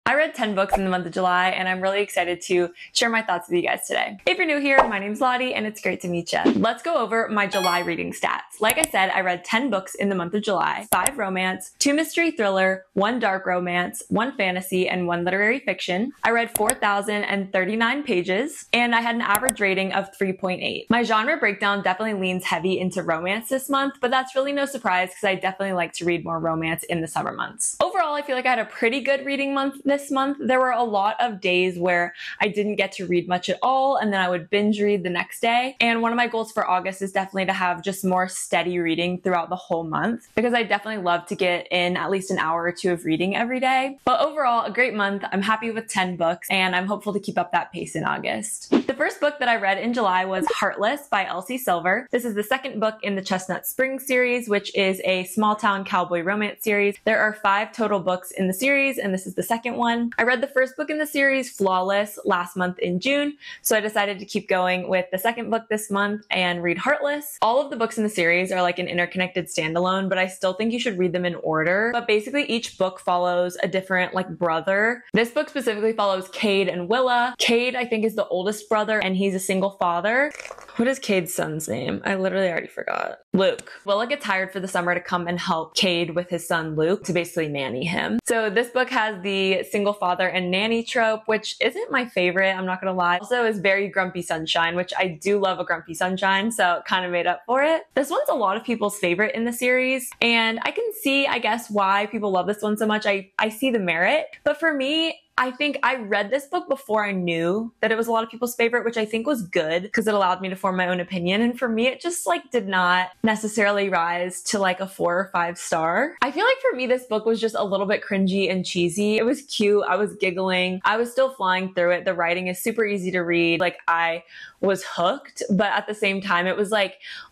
I read 10 books in the month of July, and I'm really excited to share my thoughts with you guys today. If you're new here, my name's Lottie, and it's great to meet you. Let's go over my July reading stats. Like I said, I read 10 books in the month of July, 5 romance, 2 mystery thriller, 1 dark romance, 1 fantasy, and 1 literary fiction. I read 4,039 pages, and I had an average rating of 3.8. My genre breakdown definitely leans heavy into romance this month, but that's really no surprise because I definitely like to read more romance in the summer months. Overall, I feel like I had a pretty good reading month this month. There were a lot of days where I didn't get to read much at all, and then I would binge read the next day. And one of my goals for August is definitely to have just more steady reading throughout the whole month, because I definitely love to get in at least an hour or 2 of reading every day. But overall, a great month. I'm happy with 10 books, and I'm hopeful to keep up that pace in August. The first book that I read in July was Heartless by Elsie Silver. This is the second book in the Chestnut Spring series, which is a small town cowboy romance series. There are 5 total books in the series, and this is the second one. I read the first book in the series, Flawless, last month in June, so I decided to keep going with the second book this month and read Heartless. All of the books in the series are like an interconnected standalone, but I still think you should read them in order. But basically each book follows a different brother. This book specifically follows Cade and Willa. Cade, I think, is the oldest brother, and he's a single father. What is Cade's son's name? I literally already forgot. Luke. Willa gets hired for the summer to come and help Cade with his son Luke to basically nanny him. So this book has the single father and nanny trope, which isn't my favorite, I'm not gonna lie. Also is very grumpy sunshine, which I do love a grumpy sunshine, so it kind of made up for it. This one's a lot of people's favorite in the series, and I can see, I guess, why people love this one so much. I see the merit, but for me, I think I read this book before I knew that it was a lot of people's favorite, which I think was good because it allowed me to form my own opinion. And for me, it just did not necessarily rise to a 4 or 5 star. I feel like for me, this book was just a little bit cringy and cheesy. It was cute. I was giggling. I was still flying through it. The writing is super easy to read. I was hooked, but at the same time, it was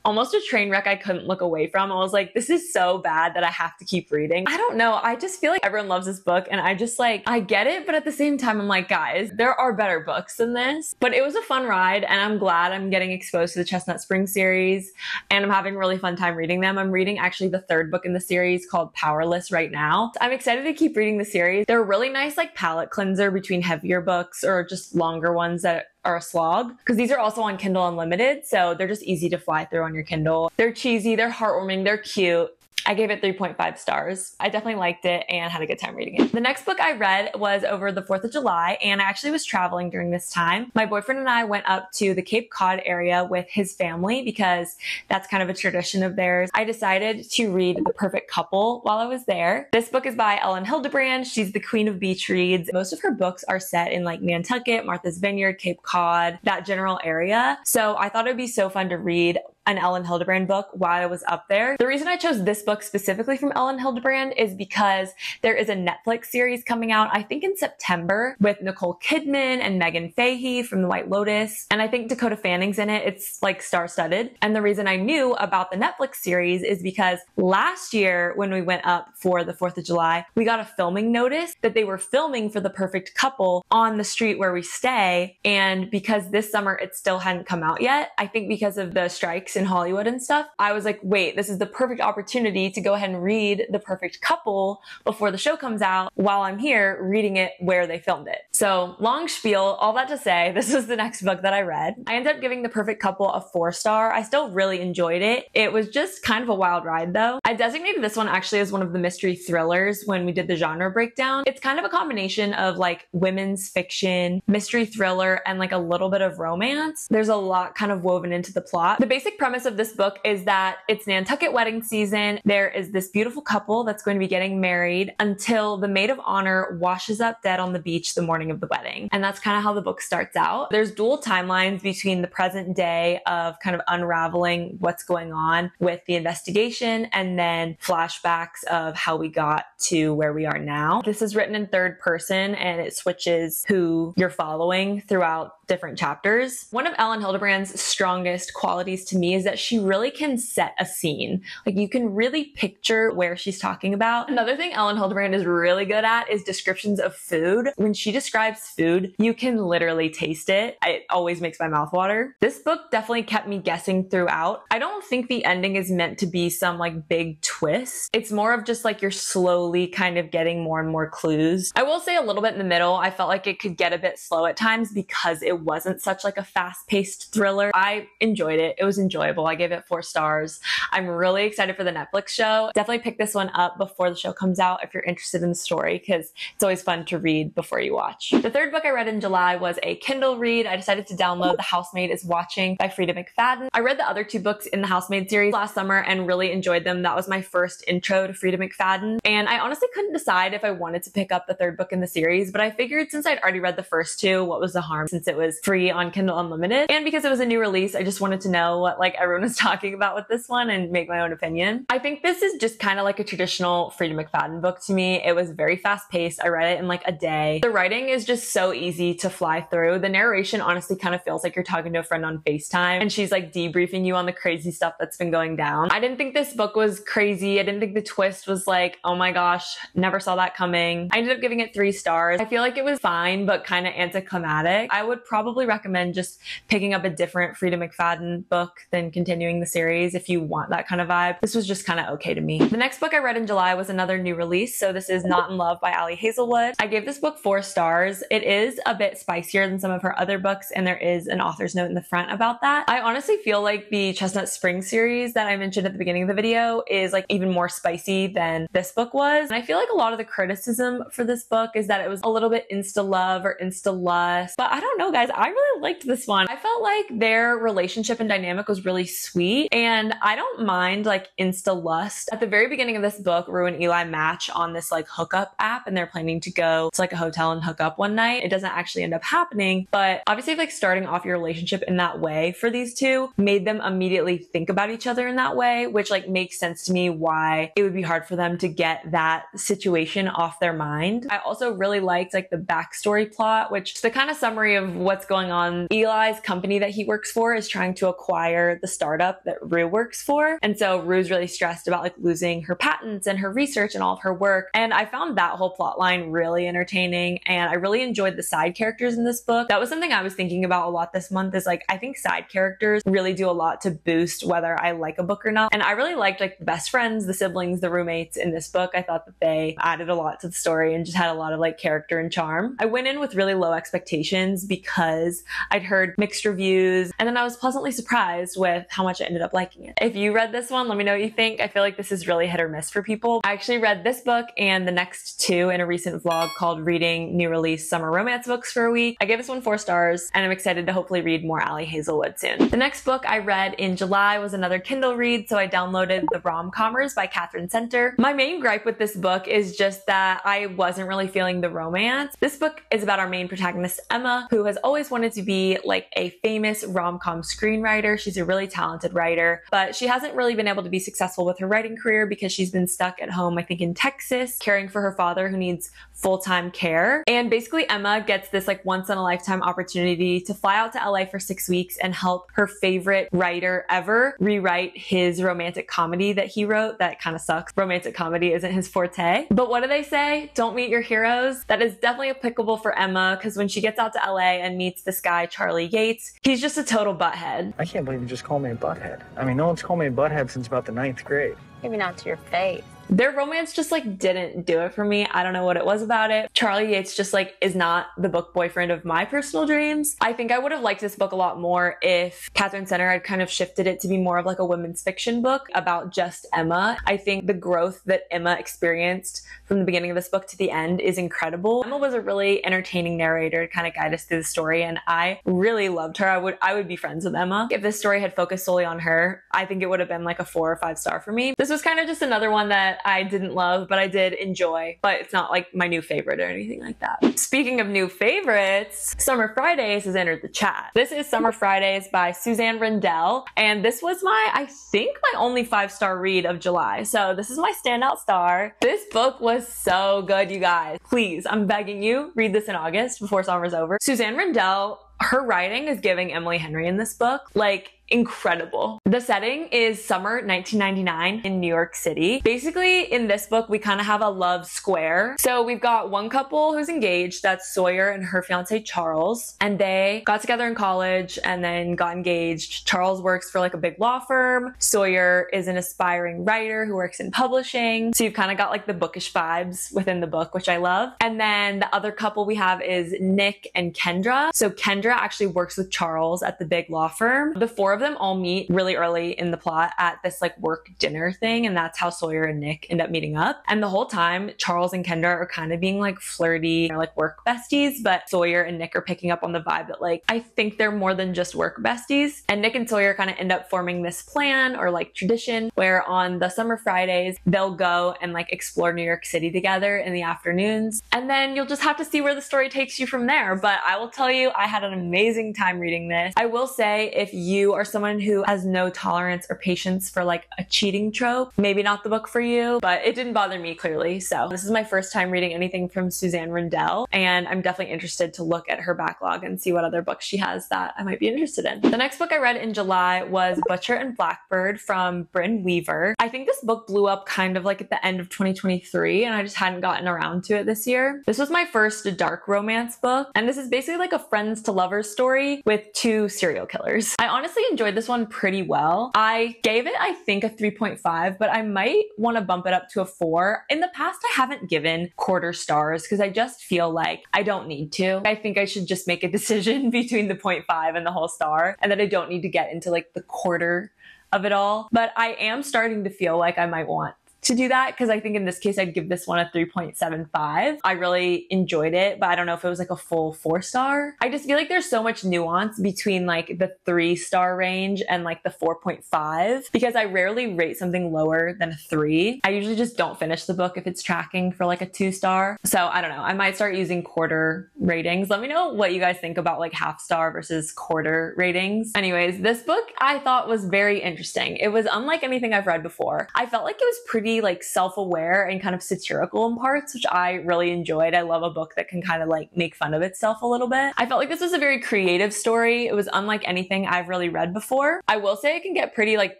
almost a train wreck I couldn't look away from. I was like, this is so bad that I have to keep reading. I don't know. I just feel like everyone loves this book, and I just I get it, but at the same time, I'm like, guys, there are better books than this. But it was a fun ride, and I'm glad I'm getting exposed to the Chestnut Spring series, and I'm having a really fun time reading them. I'm reading actually the 3rd book in the series called Powerless right now. I'm excited to keep reading the series. They're a really nice palette cleanser between heavier books or just longer ones that are a slog, because these are also on Kindle Unlimited, so they're just easy to fly through on your Kindle. They're cheesy, they're heartwarming, they're cute. I gave it 3.5 stars. I definitely liked it and had a good time reading it. The next book I read was over the 4th of July, and I actually was traveling during this time. My boyfriend and I went up to the Cape Cod area with his family because that's kind of a tradition of theirs. I decided to read The Perfect Couple while I was there. This book is by Ellen Hildebrand. She's the queen of beach reads. Most of her books are set in Nantucket, Martha's Vineyard, Cape Cod, that general area. So I thought it would be so fun to read an Ellen Hildebrand book while I was up there. The reason I chose this book specifically from Ellen Hildebrand is because there is a Netflix series coming out, I think in September, with Nicole Kidman and Megan Fahey from The White Lotus. And I think Dakota Fanning's in it. It's star-studded. And the reason I knew about the Netflix series is because last year when we went up for the 4th of July, we got a filming notice that they were filming for The Perfect Couple on the street where we stay. And because this summer it still hadn't come out yet, I think because of the strikes in Hollywood and stuff, I was like, wait, this is the perfect opportunity to go ahead and read The Perfect Couple before the show comes out while I'm here reading it where they filmed it. So long spiel, all that to say, this was the next book that I read. I ended up giving The Perfect Couple a 4 star. I still really enjoyed it. It was just kind of a wild ride though. I designated this one actually as one of the mystery thrillers when we did the genre breakdown. It's kind of a combination of women's fiction, mystery thriller, and a little bit of romance. There's a lot kind of woven into the plot. The basic premise of this book is that it's Nantucket wedding season. There is this beautiful couple that's going to be getting married until the maid of honor washes up dead on the beach the morning of the wedding. And that's kind of how the book starts out. There's dual timelines between the present day of kind of unraveling what's going on with the investigation, and then flashbacks of how we got to where we are now. This is written in 3rd person, and it switches who you're following throughout different chapters. One of Ellen Hildebrand's strongest qualities to me is that she really can set a scene. Like, you can really picture where she's talking about. Another thing Ellen Hildebrand is really good at is descriptions of food. When she describes food, you can literally taste it. It always makes my mouth water. This book definitely kept me guessing throughout. I don't think the ending is meant to be some like big twist. It's more of just like you're slowly kind of getting more and more clues. I will say a little bit in the middle, I felt like it could get a bit slow at times because it wasn't such like a fast-paced thriller. I enjoyed it. It was enjoyable. I gave it 4 stars. I'm really excited for the Netflix show. Definitely pick this one up before the show comes out if you're interested in the story, because it's always fun to read before you watch. The third book I read in July was a Kindle read. I decided to download The Housemaid is Watching by Frida McFadden. I read the other 2 books in the Housemaid series last summer and really enjoyed them. That was my first intro to Frida McFadden. And I honestly couldn't decide if I wanted to pick up the 3rd book in the series, but I figured since I'd already read the first 2, what was the harm, since it was free on Kindle Unlimited. And because it was a new release, I just wanted to know what like everyone was talking about with this one and make my own opinion. I think this is just kind of like a traditional Frida McFadden book to me. It was very fast paced. I read it in like a day. The writing is just so easy to fly through. The narration honestly kind of feels like you're talking to a friend on FaceTime and she's like debriefing you on the crazy stuff that's been going down. I didn't think this book was crazy. I didn't think the twist was like, oh my gosh, never saw that coming. I ended up giving it 3 stars. I feel like it was fine, but kind of anticlimactic. I would probably recommend just picking up a different Frida McFadden book than continuing the series if you want that kind of vibe. This was just kind of okay to me. The next book I read in July was another new release. So this is Not in Love by Ali Hazelwood. I gave this book 4 stars. It is a bit spicier than some of her other books, and there is an author's note in the front about that. I honestly feel like the Chestnut Spring series that I mentioned at the beginning of the video is like even more spicy than this book was. And I feel like a lot of the criticism for this book is that it was a little bit insta love or insta lust. But I don't know, guys. I really liked this one. I felt like their relationship and dynamic was really sweet, and I don't mind like insta lust. At the very beginning of this book, Rue and Eli match on this like hookup app, and they're planning to go to like a hotel and hook up one night. It doesn't actually end up happening, but obviously like starting off your relationship in that way for these two made them immediately think about each other in that way, which like makes sense to me why it would be hard for them to get that situation off their mind. I also really liked like the backstory plot, which is the kind of summary of what's going on. Eli's company that he works for is trying to acquire the startup that Rue works for. And so Rue's really stressed about like losing her patents and her research and all of her work. And I found that whole plot line really entertaining, and I really enjoyed the side characters in this book. That was something I was thinking about a lot this month, is like I think side characters really do a lot to boost whether I like a book or not. And I really liked like the best friends, the siblings, the roommates in this book. I thought that they added a lot to the story and just had a lot of like character and charm. I went in with really low expectations because I'd heard mixed reviews, and then I was pleasantly surprised with how much I ended up liking it. If you read this one, let me know what you think. I feel like this is really hit or miss for people. I actually read this book and the next 2 in a recent vlog called Reading New Release Summer Romance Books for a Week. I gave this one 4 stars, and I'm excited to hopefully read more Ali Hazelwood soon. The next book I read in July was another Kindle read, so I downloaded The Rom-Commers by Catherine Center. My main gripe with this book is just that I wasn't really feeling the romance. This book is about our main protagonist, Emma, who has always wanted to be like a famous rom-com screenwriter. She's a really talented writer, but she hasn't really been able to be successful with her writing career because she's been stuck at home, I think in Texas, caring for her father who needs full-time care. And basically Emma gets this like once-in-a-lifetime opportunity to fly out to LA for 6 weeks and help her favorite writer ever rewrite his romantic comedy that he wrote. That kind of sucks. Romantic comedy isn't his forte. But what do they say? Don't meet your heroes. That is definitely applicable for Emma, because when she gets out to LA and meets this guy, Charlie Yates, he's just a total butthead. I can't believe you just called me a butthead. I mean, no one's called me a butthead since about the 9th grade. Maybe not to your face. Their romance just like didn't do it for me. I don't know what it was about it. Charlie Yates just like is not the book boyfriend of my personal dreams. I think I would have liked this book a lot more if Catherine Center had kind of shifted it to be more of like a women's fiction book about just Emma. I think the growth that Emma experienced from the beginning of this book to the end is incredible. Emma was a really entertaining narrator to kind of guide us through the story, and I really loved her. I would be friends with Emma. If this story had focused solely on her, I think it would have been like a 4 or 5 star for me. This was kind of just another one that I didn't love, but I did enjoy, but it's not like my new favorite or anything like that. Speaking of new favorites, Summer Fridays has entered the chat. This is Summer Fridays by Suzanne Rendell, and this was I think my only 5-star read of July. So this is my standout star. This book was so good, you guys. Please, I'm begging you, read this in August before summer's over. Suzanne Rendell Her writing is giving Emily Henry in this book. Like, incredible. The setting is summer 1999 in New York City. Basically, in this book, we kind of have a love square. So we've got one couple who's engaged, that's Sawyer and her fiance Charles, and they got together in college and then got engaged. Charles works for like a big law firm. Sawyer is an aspiring writer who works in publishing. So you've kind of got like the bookish vibes within the book, which I love. And then the other couple we have is Nick and Kendra. So Kendra actually works with Charles at the big law firm. The four of them all meet really early in the plot at this like work dinner thing, and that's how Sawyer and Nick end up meeting up. And the whole time, Charles and Kendra are kind of being like flirty or like work besties, but Sawyer and Nick are picking up on the vibe that like, I think they're more than just work besties. And Nick and Sawyer kind of end up forming this plan or like tradition where on the summer Fridays, they'll go and like explore New York City together in the afternoons. And then you'll just have to see where the story takes you from there. But I will tell you, I had an amazing time reading this. I will say, if you are someone who has no tolerance or patience for like a cheating trope, maybe not the book for you, but it didn't bother me clearly. So this is my first time reading anything from Suzanne Rundell, and I'm definitely interested to look at her backlog and see what other books she has that I might be interested in. The next book I read in July was Butcher and Blackbird from Bryn Weaver. I think this book blew up kind of like at the end of 2023, and I just hadn't gotten around to it this year. This was my first dark romance book, and this is basically like a friends to lovers story with two serial killers. I honestly enjoyed this one pretty well. I gave it, I think, a 3.5, but I might want to bump it up to a 4. In the past, I haven't given quarter stars because I just feel like I don't need to. I think I should just make a decision between the 0.5 and the whole star, and that I don't need to get into like the quarter of it all. But I am starting to feel like I might want to do that, because I think in this case I'd give this one a 3.75. I really enjoyed it, but I don't know if it was like a full 4-star. I just feel like there's so much nuance between like the 3-star range and like the 4.5, because I rarely rate something lower than a 3. I usually just don't finish the book if it's tracking for like a 2-star. So I don't know, I might start using quarter ratings. Let me know what you guys think about like half-star versus quarter ratings. Anyways, this book I thought was very interesting. It was unlike anything I've read before. I felt like it was pretty like self-aware and kind of satirical in parts, which I really enjoyed. I love a book that can kind of like make fun of itself a little bit. I felt like this was a very creative story. It was unlike anything I've really read before. I will say it can get pretty like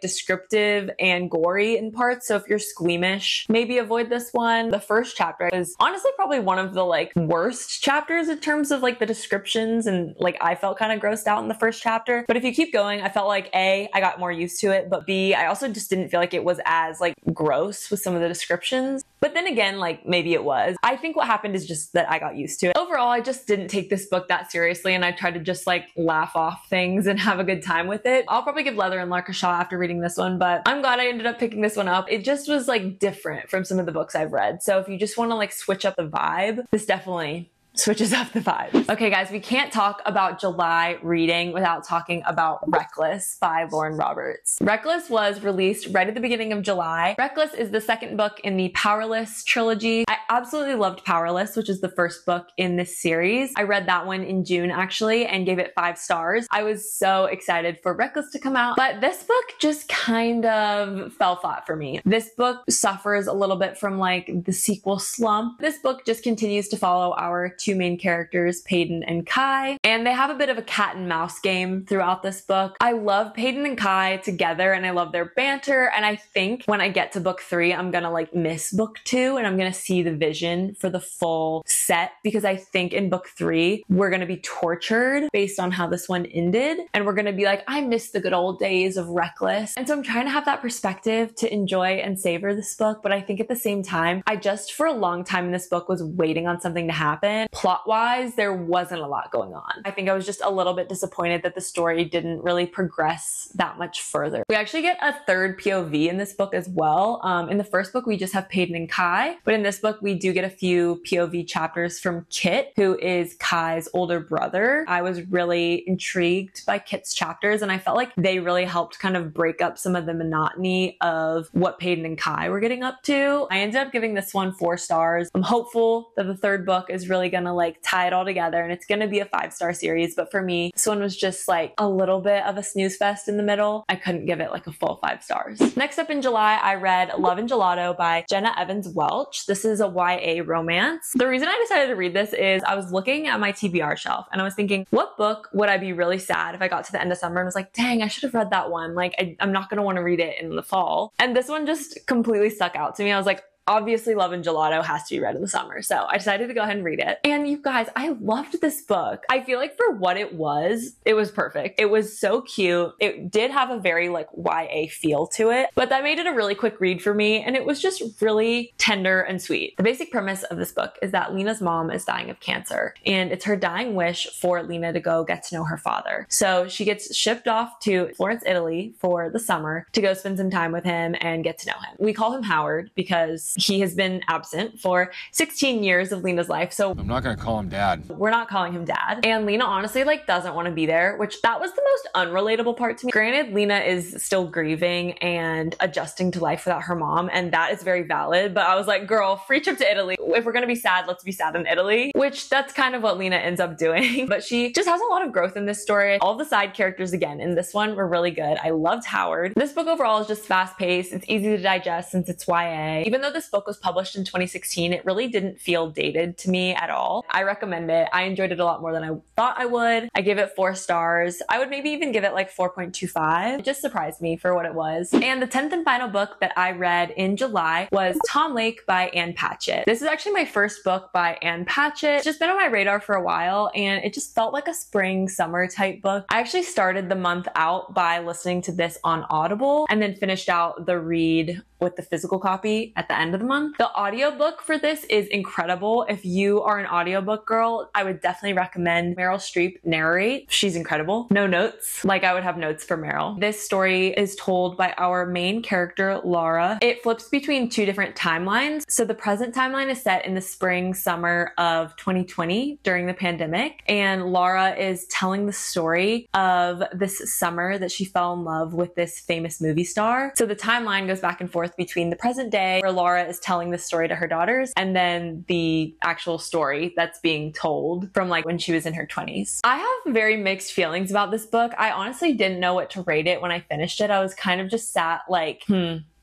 descriptive and gory in parts, so if you're squeamish, maybe avoid this one. The first chapter is honestly probably one of the like worst chapters in terms of like the descriptions, and like I felt kind of grossed out in the first chapter. But if you keep going, I felt like A, I got more used to it, but B, I also just didn't feel like it was as like gross with some of the descriptions. But then again, like maybe it was. I think what happened is just that I got used to it. Overall, I just didn't take this book that seriously, and I tried to just like laugh off things and have a good time with it. I'll probably give Leather and Luck a shot after reading this one, but I'm glad I ended up picking this one up. It just was like different from some of the books I've read. So if you just want to like switch up the vibe, this definitely switches up the vibes. Okay guys, we can't talk about July reading without talking about Reckless by Lauren Roberts. Reckless was released right at the beginning of July. Reckless is the second book in the Powerless trilogy. I absolutely loved Powerless, which is the first book in this series. I read that one in June actually and gave it 5 stars. I was so excited for Reckless to come out, but this book just kind of fell flat for me. This book suffers a little bit from like the sequel slump. This book just continues to follow our two main characters, Peyton and Kai, and they have a bit of a cat and mouse game throughout this book. I love Peyton and Kai together, and I love their banter, and I think when I get to book 3, I'm gonna like miss book 2, and I'm gonna see the vision for the full set, because I think in book 3, we're gonna be tortured based on how this one ended, and we're gonna be like, I miss the good old days of Reckless. And so I'm trying to have that perspective to enjoy and savor this book, but I think at the same time, I just for a long time in this book was waiting on something to happen. Plot-wise, there wasn't a lot going on. I think I was just a little bit disappointed that the story didn't really progress that much further. We actually get a third POV in this book as well. In the first book, we just have Peyton and Kai, but in this book, we do get a few POV chapters from Kit, who is Kai's older brother. I was really intrigued by Kit's chapters, and I felt like they really helped kind of break up some of the monotony of what Peyton and Kai were getting up to. I ended up giving this one 4 stars. I'm hopeful that the third book is really gonna gonna like tie it all together, and it's gonna be a 5-star series. But for me, this one was just like a little bit of a snooze fest in the middle. I couldn't give it like a full 5 stars. Next up in July, I read Love and Gelato by Jenna Evans Welch. This is a YA romance. The reason I decided to read this is I was looking at my TBR shelf and I was thinking, what book would I be really sad if I got to the end of summer and was like, dang, I should have read that one. Like, I'm not gonna wanna read it in the fall. And this one just completely stuck out to me. I was like, obviously Love and Gelato has to be read in the summer. So I decided to go ahead and read it. And you guys, I loved this book. I feel like for what it was perfect. It was so cute. It did have a very like YA feel to it, but that made it a really quick read for me. And it was just really tender and sweet. The basic premise of this book is that Lena's mom is dying of cancer, and it's her dying wish for Lena to go get to know her father. So she gets shipped off to Florence, Italy for the summer to go spend some time with him and get to know him. We call him Howard because he has been absent for 16 years of Lena's life. So I'm not gonna call him dad. We're not calling him dad. And Lena honestly like doesn't want to be there, which that was the most unrelatable part to me. Granted, Lena is still grieving and adjusting to life without her mom, and that is very valid. But I was like, girl, free trip to Italy. If we're gonna be sad, let's be sad in Italy, which that's kind of what Lena ends up doing. But she just has a lot of growth in this story. All the side characters again in this one were really good. I loved Howard. This book overall is just fast paced. It's easy to digest since it's YA. Even though this book was published in 2016, it really didn't feel dated to me at all. I recommend it. I enjoyed it a lot more than I thought I would. I give it 4 stars. I would maybe even give it like 4.25. It just surprised me for what it was. And the 10th and final book that I read in July was Tom Lake by Ann Patchett. This is actually my first book by Ann Patchett. It's just been on my radar for a while, and it just felt like a spring summer type book. I actually started the month out by listening to this on Audible and then finished out the read with the physical copy at the end of the month. The audiobook for this is incredible. If you are an audiobook girl, I would definitely recommend Meryl Streep narrate. She's incredible. No notes, like I would have notes for Meryl. This story is told by our main character, Laura. It flips between 2 different timelines. So the present timeline is set in the spring, summer of 2020 during the pandemic. And Laura is telling the story of this summer that she fell in love with this famous movie star. So the timeline goes back and forth between the present day where Laura is telling this story to her daughters and then the actual story that's being told from like when she was in her 20s. I have very mixed feelings about this book. I honestly didn't know what to rate it when I finished it. I was kind of just sat like,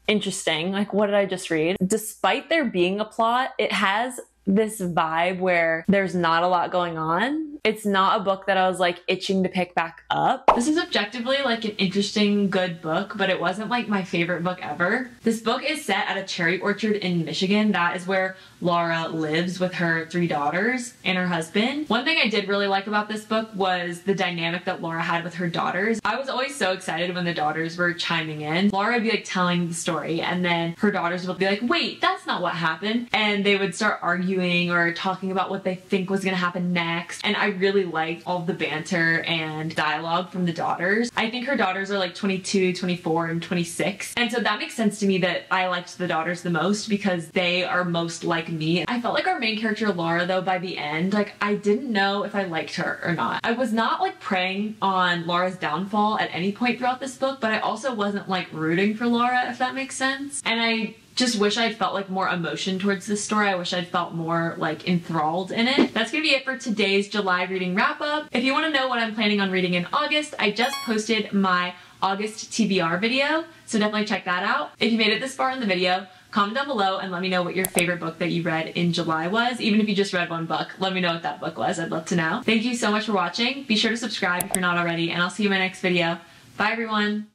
interesting. Like, what did I just read? Despite there being a plot, it has this vibe where there's not a lot going on. It's not a book that I was like itching to pick back up. This is objectively like an interesting, good book, but it wasn't like my favorite book ever. This book is set at a cherry orchard in Michigan. That is where Laura lives with her 3 daughters and her husband. One thing I did really like about this book was the dynamic that Laura had with her daughters. I was always so excited when the daughters were chiming in. Laura would be like telling the story, and then her daughters would be like, wait, that's not what happened. And they would start arguing or talking about what they think was gonna happen next. And I really liked all the banter and dialogue from the daughters. I think her daughters are like 22, 24, and 26. And so that makes sense to me that I liked the daughters the most because they are most like me. I felt like our main character Laura though by the end, like I didn't know if I liked her or not. I was not like preying on Laura's downfall at any point throughout this book, but I also wasn't like rooting for Laura, if that makes sense. And I just wish I'd felt like more emotion towards this story. I wish I'd felt more like enthralled in it. That's gonna be it for today's July reading wrap up. If you wanna know what I'm planning on reading in August, I just posted my August TBR video, so definitely check that out. If you made it this far in the video, comment down below and let me know what your favorite book that you read in July was. Even if you just read one book, let me know what that book was. I'd love to know. Thank you so much for watching. Be sure to subscribe if you're not already, and I'll see you in my next video. Bye everyone.